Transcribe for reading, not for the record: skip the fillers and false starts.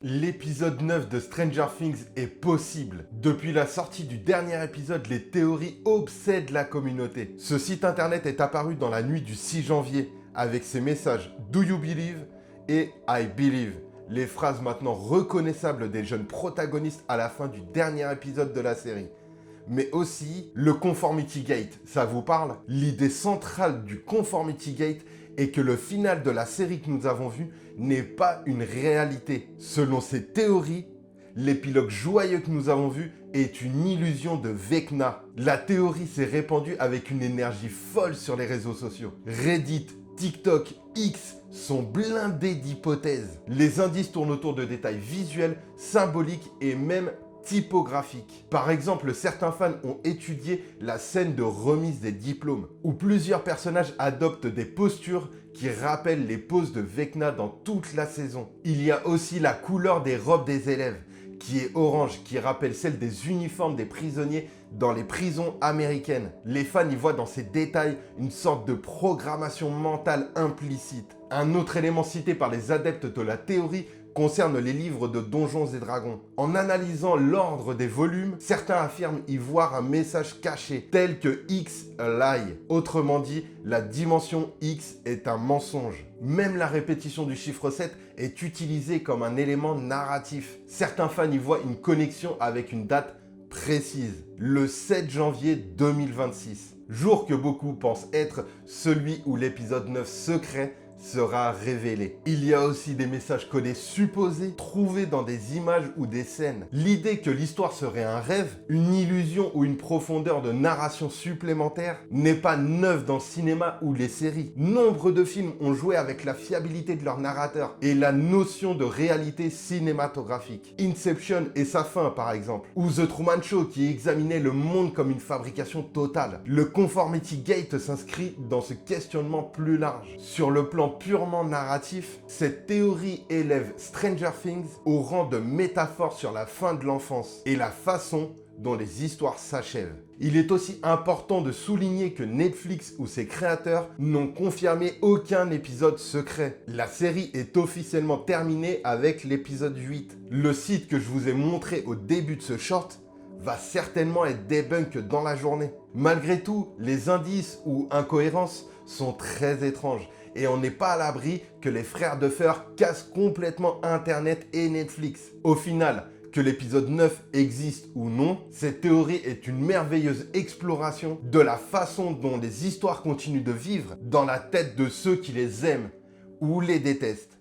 L'épisode 9 de Stranger Things est possible. Depuis la sortie du dernier épisode, les théories obsèdent la communauté. Ce site internet est apparu dans la nuit du 6 janvier avec ces messages Do you believe et I believe, les phrases maintenant reconnaissables des jeunes protagonistes à la fin du dernier épisode de la série. Mais aussi le Conformity Gate, ça vous parle? L'idée centrale du Conformity Gate est que le final de la série que nous avons vue n'est pas une réalité. Selon ces théories, l'épilogue joyeux que nous avons vu est une illusion de Vecna. La théorie s'est répandue avec une énergie folle sur les réseaux sociaux. Reddit, TikTok, X sont blindés d'hypothèses. Les indices tournent autour de détails visuels, symboliques et même typographique. Par exemple, certains fans ont étudié la scène de remise des diplômes, où plusieurs personnages adoptent des postures qui rappellent les poses de Vecna dans toute la saison. Il y a aussi la couleur des robes des élèves, qui est orange, qui rappelle celle des uniformes des prisonniers dans les prisons américaines. Les fans y voient dans ces détails une sorte de programmation mentale implicite. Un autre élément cité par les adeptes de la théorie concerne les livres de Donjons et Dragons. En analysant l'ordre des volumes, certains affirment y voir un message caché, tel que X a lie. Autrement dit, la dimension X est un mensonge. Même la répétition du chiffre 7 est utilisée comme un élément narratif. Certains fans y voient une connexion avec une date précise, le 7 janvier 2026. Jour que beaucoup pensent être celui où l'épisode 9 secret sera révélé. Il y a aussi des messages codés supposés trouvés dans des images ou des scènes. L'idée que l'histoire serait un rêve, une illusion ou une profondeur de narration supplémentaire n'est pas neuve dans le cinéma ou les séries. Nombre de films ont joué avec la fiabilité de leur narrateur et la notion de réalité cinématographique. Inception et sa fin par exemple, ou The Truman Show qui examinait le monde comme une fabrication totale. Le Conformity Gate s'inscrit dans ce questionnement plus large. Sur le plan purement narratif, cette théorie élève Stranger Things au rang de métaphore sur la fin de l'enfance et la façon dont les histoires s'achèvent. Il est aussi important de souligner que Netflix ou ses créateurs n'ont confirmé aucun épisode secret. La série est officiellement terminée avec l'épisode 8. Le site que je vous ai montré au début de ce short va certainement être débunk dans la journée. Malgré tout, les indices ou incohérences sont très étranges et on n'est pas à l'abri que les frères Duffer cassent complètement Internet et Netflix. Au final, que l'épisode 9 existe ou non, cette théorie est une merveilleuse exploration de la façon dont les histoires continuent de vivre dans la tête de ceux qui les aiment ou les détestent.